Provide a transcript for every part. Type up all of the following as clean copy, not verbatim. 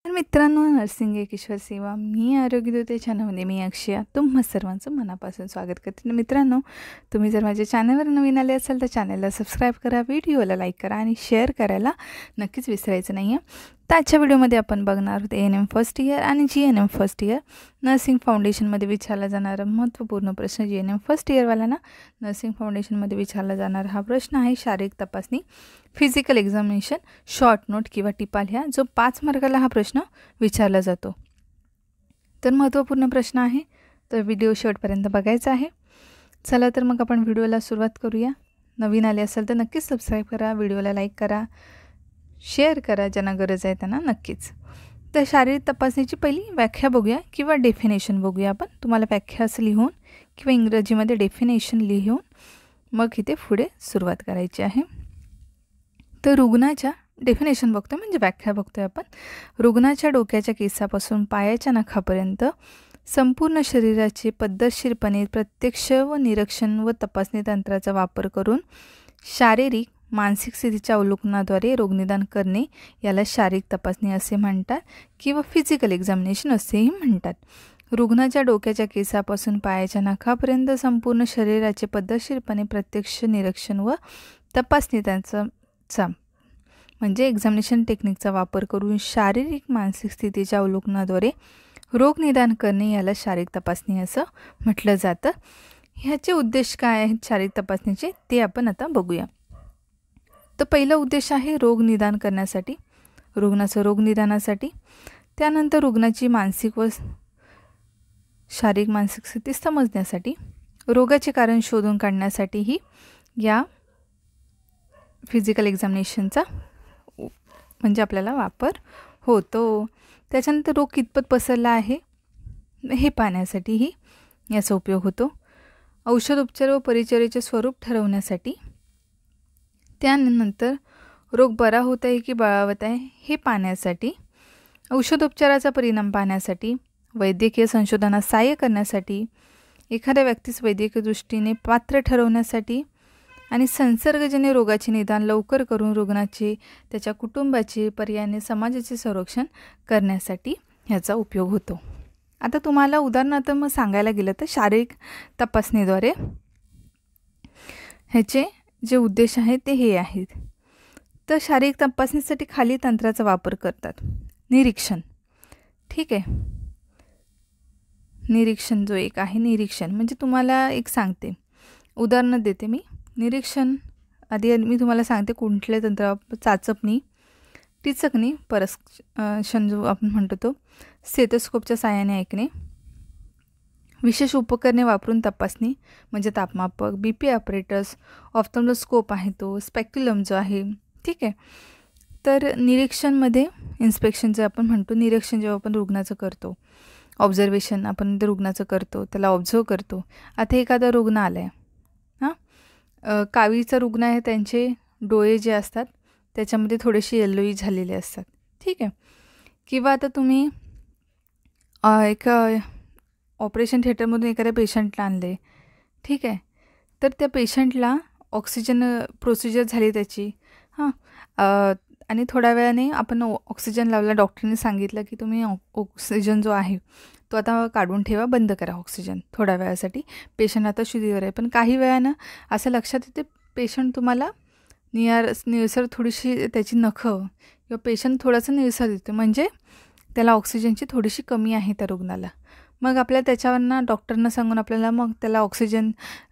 तर मित्रांनो, नर्सिंग एक ईश्वर सेवा, मी आरोग्यदूत या चॅनलमध्ये मी अक्षया तुम्हा सर्वांचं मनापासून स्वागत करते. मित्रांनो, तुम्ही जर माझ्या चॅनलवर नवीन आले असाल तर चॅनलला सबस्क्राईब करा, व्हिडिओला लाईक करा आणि शेअर करायला नक्कीच विसरायचं नाही आहे. तर आजच्या व्हिडिओमध्ये आपण बघणार आहोत ANM फर्स्ट इयर आणि GNM फर्स्ट इयर नर्सिंग फाउंडेशनमध्ये विचारला जाणारा महत्त्वपूर्ण प्रश्न. GNM फर्स्ट इयरवाल्यांना नर्सिंग फाउंडेशनमध्ये विचारला जाणारा हा प्रश्न आहे शारीरिक तपासणी, फिजिकल एक्झामिनेशन, शॉर्ट नोट किंवा टिपाल ह्या जो 5 मार्काला हा प्रश्न विचारला जातो. तर महत्त्वपूर्ण प्रश्न आहे, तर व्हिडिओ शेवटपर्यंत बघायचा आहे. चला तर मग आपण व्हिडिओला सुरुवात करूया. नवीन आले असेल तर नक्कीच सबस्क्राईब करा, व्हिडिओला लाईक करा, शेअर करा, ज्यांना गरज आहे त्यांना नक्कीच. तर शारीरिक तपासणीची पहिली व्याख्या बघूया किंवा डेफिनेशन बघूया आपण. तुम्हाला व्याख्या असं लिहून किंवा इंग्रजीमध्ये डेफिनेशन लिहून मग इथे पुढे सुरुवात करायची आहे. तर रुग्णाच्या डेफिनेशन बघतोय म्हणजे व्याख्या बघतोय आपण. रुग्णाच्या डोक्याच्या केसापासून पायाच्या नखापर्यंत संपूर्ण शरीराचे पद्धतशीरपणे प्रत्यक्ष व निरीक्षण व तपासणी तंत्राचा वापर करून शारीरिक मानसिक स्थितीच्या अवलोकनाद्वारे रोगनिदान करणे याला शारीरिक तपासणी असे म्हणतात किंवा फिजिकल एक्झामिनेशन असेही म्हणतात. रुग्णाच्या डोक्याच्या केसापासून पायाच्या नखापर्यंत संपूर्ण शरीराचे पद्धतशीरपणे प्रत्यक्ष निरीक्षण व तपासणी त्यांचा म्हणजे एक्झामिनेशन टेक्निकचा वापर करून शारीरिक मानसिक स्थितीच्या अवलोकनाद्वारे रोगनिदान करणे याला शारीरिक तपासणी असं म्हटलं जातं. ह्याचे उद्देश काय आहेत शारीरिक तपासणीचे ते आपण आता बघूया. तर पहिला उद्देश आहे रोगनिदान करण्यासाठी, रुग्णाचं रोगनिदानासाठी. त्यानंतर रुग्णाची मानसिक व शारीरिक मानसिक स्थिती समजण्यासाठी, रोगाचे कारण शोधून काढण्यासाठीही या फिजिकल एक्झामिनेशनचा म्हणजे आपल्याला वापर होतो. त्याच्यानंतर रोग कितपत पसरला आहे हे पाहण्यासाठीही याचा उपयोग होतो. औषध उपचार व परिचर्येचे स्वरूप ठरवण्यासाठी, त्यानंतर रोग बरा होत आहे की बळावत आहे हे पाहण्यासाठी, औषधोपचाराचा परिणाम पाहण्यासाठी, वैद्यकीय संशोधनात सहाय्य करण्यासाठी, एखाद्या व्यक्तीस वैद्यकीय दृष्टीने पात्र ठरवण्यासाठी आणि संसर्गजन्य रोगाचे निदान लवकर करून रुग्णाचे, त्याच्या कुटुंबाचे, पर्यायाने समाजाचे संरक्षण करण्यासाठी ह्याचा उपयोग होतो. आता तुम्हाला उदाहरणार्थ मग सांगायला गेलं तर शारीरिक तपासणीद्वारे ह्याचे जे उद्देश आहेत ते हे आहेत. तर शारीरिक तपासणीसाठी खाली तंत्राचा वापर करतात. निरीक्षण, ठीक आहे. निरीक्षण जो एक आहे, निरीक्षण म्हणजे तुम्हाला एक सांगते, उदाहरणं देते मी. निरीक्षण आधी मी तुम्हाला सांगते कुठले तंत्र. चाचपणी, टिचकणी, परस्शन जो आपण म्हणतो तो, स्टेथोस्कोपच्या साहाय्याने ऐकणे, विशेष उपकरणे वापरून तपासणी म्हणजे तापमापक, BP ऑपरेटर्स, ऑफ्थॅल्मोस्कोप आहे तो, स्पेक्युलम जो आहे, ठीक आहे. तर निरीक्षणमध्ये इन्स्पेक्शन जे आपण म्हणतो, निरीक्षण जेव्हा आपण रुग्णाचं करतो, ऑब्झर्वेशन आपण ते रुग्णाचं करतो, त्याला ऑब्झर्व करतो. आता एखादा रुग्ण आला आहे, कावीचा रुग्ण आहे, त्यांचे डोळे जे असतात त्याच्यामध्ये थोडेसे येल्लोई झालेले असतात, ठीक आहे. किंवा आता तुम्ही एक ऑपरेशन थिएटरमधून एखाद्या पेशंटला आणले, ठीक आहे. तर त्या पेशंटला ऑक्सिजन प्रोसिजर झाली त्याची, आणि थोड्या वेळाने आपण ऑक्सिजन लावला, डॉक्टरने सांगितलं की तुम्ही ऑक्सिजन जो आहे तो आता काढून ठेवा, बंद करा ऑक्सिजन थोड्या वेळासाठी, पेशंट आता शुद्धीवर आहे. पण काही वेळानं असं लक्षात येते पेशंट तुम्हाला निळसर थोडीशी त्याची नखं किंवा पेशंट थोडंसं निळसर देतो, म्हणजे त्याला ऑक्सिजनची थोडीशी कमी आहे त्या रुग्णाला. मग आपल्याला त्याच्यावरनं डॉक्टरना सांगून आपल्याला मग त्याला ऑक्सिजन,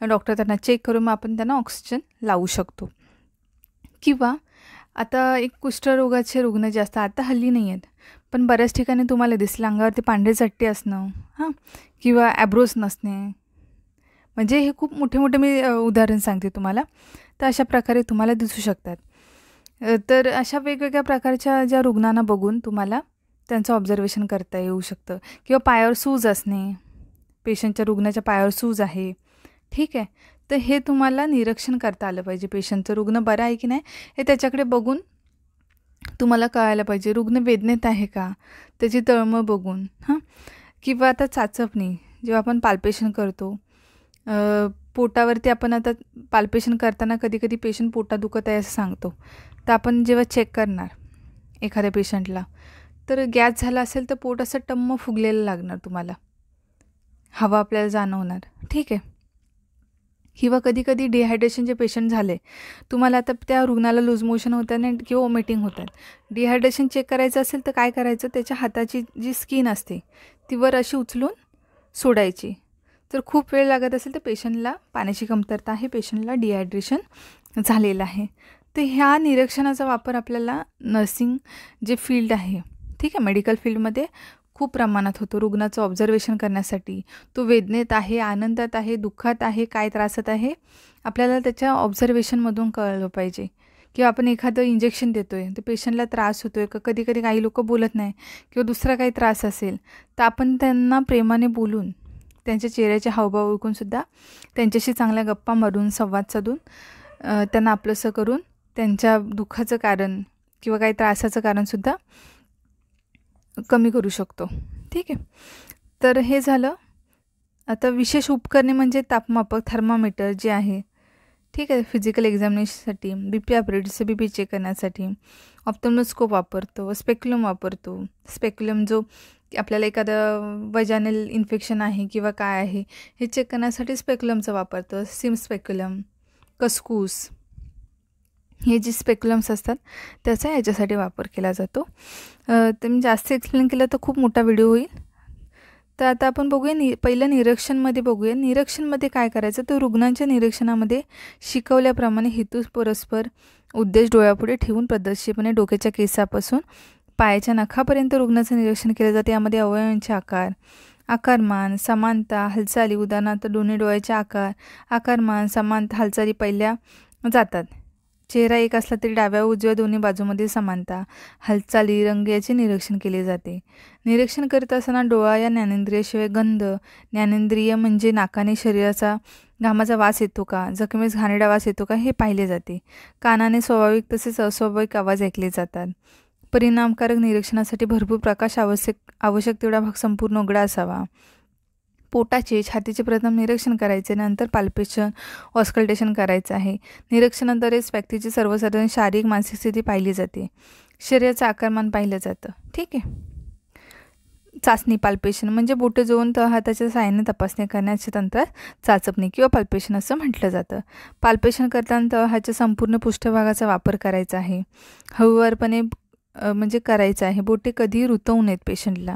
डॉक्टर त्यांना चेक करून मग आपण त्यांना ऑक्सिजन लावू शकतो. किंवा आता एक कुष्ठरोगाचे रुग्ण जे असतात, आता हल्ली नाही आहेत पण बऱ्याच ठिकाणी तुम्हाला दिसलं अंगावरती पांढरे चट्टे असणं, किंवा ॲब्रोस नसणे, म्हणजे हे खूप मोठे मोठे मी उदाहरण सांगते तुम्हाला. तर अशा प्रकारे तुम्हाला दिसू शकतात. तर अशा वेगवेगळ्या प्रकारच्या ज्या रुग्णांना बघून तुम्हाला त्यांचं ऑब्झर्वेशन करता येऊ शकतं. किंवा पायावर सूज असणे, पेशंटच्या रुग्णाच्या पायावर सूज आहे, ठीक आहे. तर हे तुम्हाला निरीक्षण करता आलं पाहिजे. पेशंटचं रुग्ण बरं आहे की नाही हे त्याच्याकडे बघून तुम्हाला कळायला पाहिजे. रुग्ण वेदनेत आहे का त्याची तळमळ बघून. किंवा आता चाचपणी, जेव्हा आपण पाल्पेशन करतो, पोटावरती आपण आता पाल्पेशन करताना कधी कधी पेशंट पोटात दुखत आहे असं सांगतो, तर आपण जेव्हा चेक करणार एखाद्या पेशंटला तर गॅस झाला असेल तर पोट असं टम्म फुगलेलं लागणार तुम्हाला, हवा आपल्याला जाणवणार, ठीक आहे. किंवा कधी-कधी डिहायड्रेशनचे पेशंट झाले, तुम्हाला आता त्या रुग्णाला लूज मोशन होत आहे किंवा वॉमिटिंग होत आहेत. डिहायड्रेशन चेक करायचं असेल तर काय करायचं, त्याच्या हाताची जी स्किन असते ती वर अशी उचलून सोडायची. जर खूप वेळ लागत असेल तर पेशंटला पाण्याची कमतरता आहे, पेशंटला डिहायड्रेशन झालेलं आहे. तर ह्या निरीक्षणाचा वापर आपल्याला नर्सिंग जे फील्ड आहे, ठीक आहे, मेडिकल फील्डमध्ये खूप प्रमाणात होतो. रुग्णाचं ऑब्झर्वेशन करण्यासाठी, तो वेदनेत आहे, आनंदात आहे, दुःखात आहे, काय त्रासात आहे, आपल्याला त्याच्या ऑब्झर्वेशनमधून कळलं पाहिजे. किंवा आपण एखादं इंजेक्शन देतो आहे, तर पेशंटला त्रास होतो आहे का, कधी काही लोकं बोलत नाही किंवा दुसरा काही त्रास असेल, तर आपण त्यांना प्रेमाने बोलून, त्यांच्या चेहऱ्याचे हावभाव ओळखूनसुद्धा त्यांच्याशी चांगल्या गप्पा मारून, संवाद साधून त्यांना आपलंसं करून त्यांच्या दुःखाचं कारण किंवा काही त्रासाचं कारणसुद्धा कमी करू शकतो, ठीक आहे. तर हे झालं. आता विशेष उपकरणे म्हणजे तापमापक, थर्मामीटर जे आहे, ठीक आहे, फिजिकल एक्झामिनेशनसाठी, BP ऑपरेटरचं BP चेक करण्यासाठी ऑप्थल्मोस्कोप वापरतो, स्पेक्युलम वापरतो. स्पेक्युलम जो आपल्याला एखादं वजानल इन्फेक्शन आहे किंवा काय आहे हे चेक करण्यासाठी स्पेक्युलमचा वापरतो. सिम स्पेक्युलम, कस्कूस, हे जे स्पेक्युलम्स असतात त्याचा याच्यासाठी वापर केला जातो. तर मी जास्त एक्सप्लेन केलं तर खूप मोठा व्हिडिओ होईल. तर आता आपण बघूया पहिलं निरीक्षणमध्ये बघूया. निरीक्षणमध्ये काय करायचं, तर रुग्णांच्या निरीक्षणामध्ये शिकवल्याप्रमाणे हेतू परस्पर उद्देश डोळ्यापुढे ठेवून पद्धतशीरपणे डोक्याच्या केसापासून पायाच्या नखापर्यंत रुग्णाचं निरीक्षण केलं जाते. यामध्ये अवयवांचे आकार, आकारमान, समानता, हालचाली, उदाहरणार्थ दोन्ही डोळ्याचे आकार, आकारमान, समानता, हालचाली पाहिल्या जातात. चेहरा एक असला तरी डाव्या उजव्या दोन्ही बाजूमध्ये समानता, हालचाली, रंग याचे निरीक्षण केले जाते. निरीक्षण करीत असताना डोळा या ज्ञानेंद्रियाशिवाय गंध, ज्ञानेंद्रिय म्हणजे नाकाने शरीराचा घामाचा वास येतो का, जखमेस घाणेरडा वास येतो का हे पाहिले जाते. कानाने स्वाभाविक तसेच अस्वाभाविक आवाज ऐकले जातात. परिणामकारक निरीक्षणासाठी भरपूर प्रकाश आवश्यक तेवढा भाग संपूर्ण उघडा असावा. पोटाचे, छातीचे प्रथम निरीक्षण करायचे, नंतर पाल्पेशन, ऑस्कल्टेशन करायचं आहे. निरीक्षणाद्वारेच व्यक्तीची सर्वसाधारण शारीरिक मानसिक स्थिती पाहिली जाते. शरीराचं आकारमान पाहिलं जातं, ठीक आहे. चाचणी, पाल्पेशन म्हणजे बोटे जोडून तळहाताच्या साहाय्याने तपासणी करण्याचे तंत्र चाचपणी किंवा पाल्पेशन असं म्हटलं जातं. पाल्पेशन करताना तळहाताच्या संपूर्ण पृष्ठभागाचा वापर करायचा आहे. हळूवारपणे म्हणजे करायचं आहे. बोटे कधीही रुतवू नयेत पेशंटला.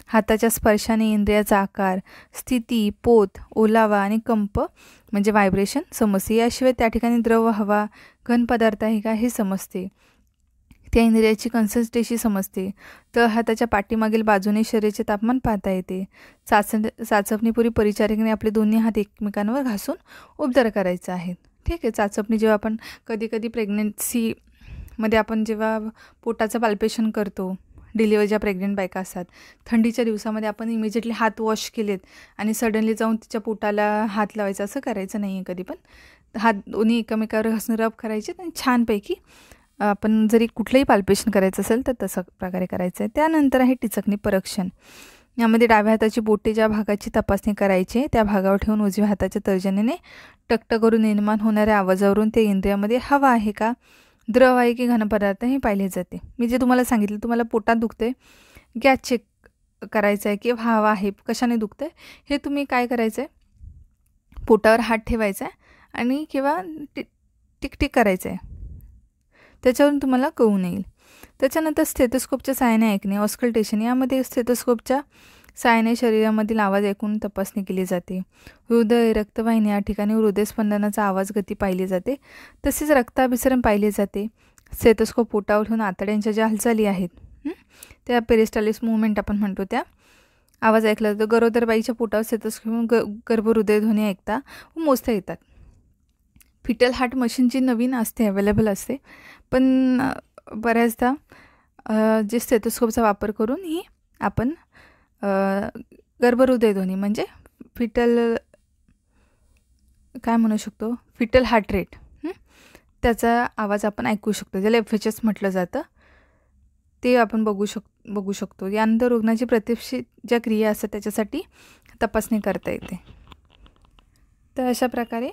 हाताच्या स्पर्शाने इंद्रियाचा आकार, स्थिती, पोत, ओलावा आणि कंप म्हणजे व्हायब्रेशन समजते. याशिवाय त्या ठिकाणी द्रव, हवा, घन पदार्थ आहे का हे समजते. त्या इंद्रियाची कन्सिस्टन्सी समजते. तर हाताच्या पाठीमागील बाजूने शरीराचे तापमान पाहता येते. चाचपणीपूर्वी परिचारिकेने आपले दोन्ही हात एकमेकांवर घासून उपचार करायचा आहे, ठीक आहे. चाचपणी जेव्हा आपण कधी प्रेग्नन्सीमध्ये आपण जेव्हा पोटाचं पाल्पेशन करतो, डिलिव्हरी ज्या प्रेग्नंट बायका असतात, थंडीच्या दिवसामध्ये आपण इमिजिएटली हात वॉश केलेत आणि सडनली जाऊन तिच्या पोटाला हात लावायचा असं करायचं नाही आहे. कधी पण हात दोन्ही एकमेकावर घासून रब करायचे आणि छानपैकी आपण जरी कुठलंही पाल्पेशन करायचं असेल तर तसं प्रकारे करायचं आहे. त्यानंतर आहे टिचकणी परीक्षण. यामध्ये डाव्या हाताची बोटे ज्या भागाची तपासणी करायची त्या भागावर ठेवून उजव्या हाताच्या तर्जनीने टकटक करून निर्माण होणाऱ्या आवाजावरून त्या इंद्रियामध्ये हवा आहे का, द्रव आहे की घन पदार्थ हे पाहिले जाते. मी जे तुम्हाला सांगितलं, तुम्हाला पोटात दुखते, गॅस चेक करायचं आहे किंवा हवा आहे, कशाने दुखतं हे तुम्ही काय करायचं आहे, पोटावर हात ठेवायचा आहे आणि किंवा टिकटिक करायचं आहे, त्याच्यावरून तुम्हाला कळून येईल. त्याच्यानंतर स्टेथोस्कोपच्या सहाय्याने ऐकणे, ऑस्कल्टेशन. यामध्ये स्टेथोस्कोपच्या सहाय्याने शरीरामधील आवाज ऐकून तपासणी केली जाते. हृदय, रक्तवाहिनी या ठिकाणी हृदयस्पंदनाचा आवाज, गती पाहिली जाते. तसेच रक्ताभिसरण पाहिले जाते. स्टेथोस्कोप पोटावर ठेवून आतड्यांच्या ज्या हालचाली आहेत त्या पेरिस्टालिस मुवमेंट आपण म्हणतो, त्या आवाज ऐकला जातो. गरोदर बाईच्या पोटावर स्टेथोस्कोप गर्भहृदयध्वनी ऐकता व मोजता येतात. फिटल हार्ट मशीन जी नवीन असते, अवेलेबल असते, पण बऱ्याचदा जे स्टेथोस्कोपचा वापर करून ही आपण गर्भहृदयध्वनी म्हणजे फिटल काय म्हणू शकतो, फिटल हार्ट रेट, त्याचा आवाज आपण ऐकू शकतो, ज्याला FHS म्हटलं जातं, ते आपण बघू शकतो. यानंतर रुग्णाची प्रत्यक्षित ज्या क्रिया असतात त्याच्यासाठी तपासणी करता येते. तर अशा प्रकारे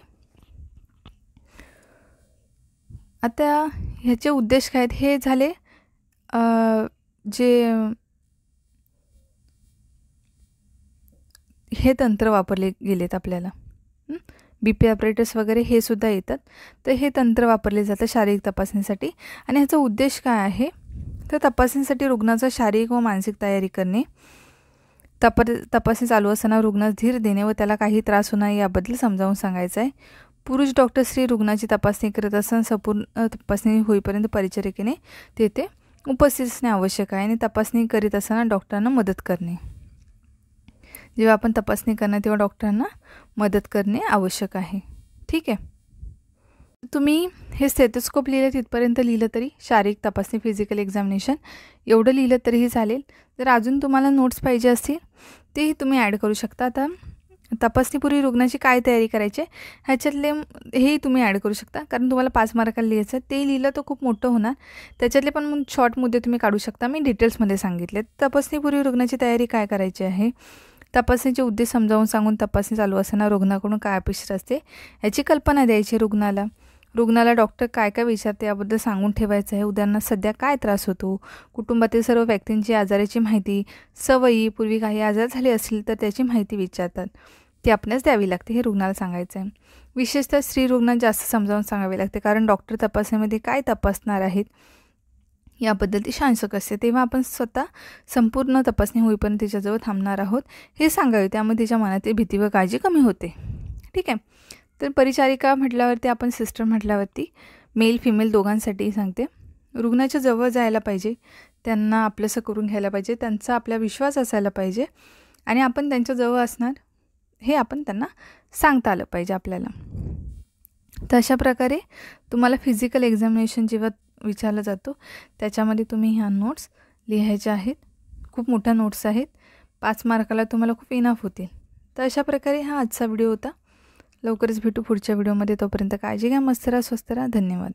आता ह्याचे उद्देश काय आहेत हे झाले. जे हे तंत्र वापरले गेलेत आपल्याला. BP ऑपरेटर्स वगैरे हे सुद्धा येतात. तर हे तंत्र वापरले जातं शारीरिक तपासणीसाठी. आणि ह्याचा उद्देश काय आहे तर तपासणीसाठी रुग्णाचा शारीरिक व मानसिक तयारी करणे, तपासणी चालू असताना रुग्णास धीर देणे व त्याला काही त्रास होणार याबद्दल समजावून सांगायचं आहे. पुरुष डॉक्टर स्त्री रुग्णाची तपासणी करत असताना संपूर्ण तपासणी होईपर्यंत परिचारिकेने तेथे उपस्थित असणे आवश्यक आहे. आणि तपासणी करीत असताना डॉक्टरांना मदत करणे, जेव्हा आपण तपासणी करणार तेव्हा डॉक्टरांना मदत करणे आवश्यक आहे. ठीक आहे. तुम्ही हे स्टेथोस्कोप लिहिलं तिथपर्यंत लिहिलं तरी, शारीरिक तपासणी फिजिकल एक्झामिनेशन एवढं लिहिलं तरीही चालेल. जर अजून तुम्हाला नोट्स पाहिजे असतील तेही तुम्ही ॲड करू शकता. आता तपासणीपूर्वी रुग्णाची काय तयारी करायची ह्याच्यातले हेही तुम्ही ॲड करू शकता, कारण तुम्हाला 5 मार्काला लिहायचं आहे. ते लिहिलं तर खूप मोठं होणार. त्याच्यातले पण मग शॉर्ट मुद्दे तुम्ही काढू शकता. मी डिटेल्समध्ये सांगितले. तपासणीपूर्वी रुग्णाची तयारी काय करायची आहे, तपासणीचे उद्देश समजावून सांगून तपासणी चालू असताना रुग्णाकडून काय अपेक्षित असते याची कल्पना द्यायची रुग्णाला डॉक्टर काय काय विचारते याबद्दल सांगून ठेवायचं आहे. उदाहरणार्थ सध्या काय त्रास होतो, कुटुंबातील सर्व व्यक्तींची आजाराची माहिती, सवयी, पूर्वी काही आजार झाले असतील तर त्याची माहिती विचारतात, ती आपल्यास द्यावी लागते हे रुग्णाला सांगायचं आहे. विशेषतः स्त्री रुग्णांना जास्त समजावून सांगावे लागते, कारण डॉक्टर तपासणीमध्ये काय तपासणार आहेत याबद्दल ती शांसक असते. तेव्हा आपण स्वतः संपूर्ण तपासणी होईपर्यंत तिच्याजवळ थांबणार आहोत हे सांगावे. त्यामुळे तिच्या मनातील भीती व काळजी कमी होते. ठीक आहे. तर परिचारिका म्हटल्यावरती, आपण सिस्टर म्हटल्यावरती मेल फिमेल दोघांसाठी सांगते. रुग्णाच्या जवळ जायला पाहिजे, त्यांना आपलंसं करून घ्यायला पाहिजे, त्यांचा आपला विश्वास असायला पाहिजे आणि आपण त्यांच्याजवळ असणार हे आपण त्यांना सांगता आलं पाहिजे आपल्याला. तर अशा प्रकारे तुम्हाला फिजिकल एक्झामिनेशन जेव्हा विचारलं जातो त्याच्यामध्ये तुम्ही ह्या नोट्स लिहायच्या आहेत. खूप मोठ्या नोट्स आहेत. 5 मार्काला तुम्हाला खूप इनफ होतील. तर अशा प्रकारे हा आजचा व्हिडिओ होता. लवकरच भेटू पुढच्या व्हिडिओमध्ये. तोपर्यंत काळजी घ्या, मस्त राहा, स्वस्त राहा. धन्यवाद.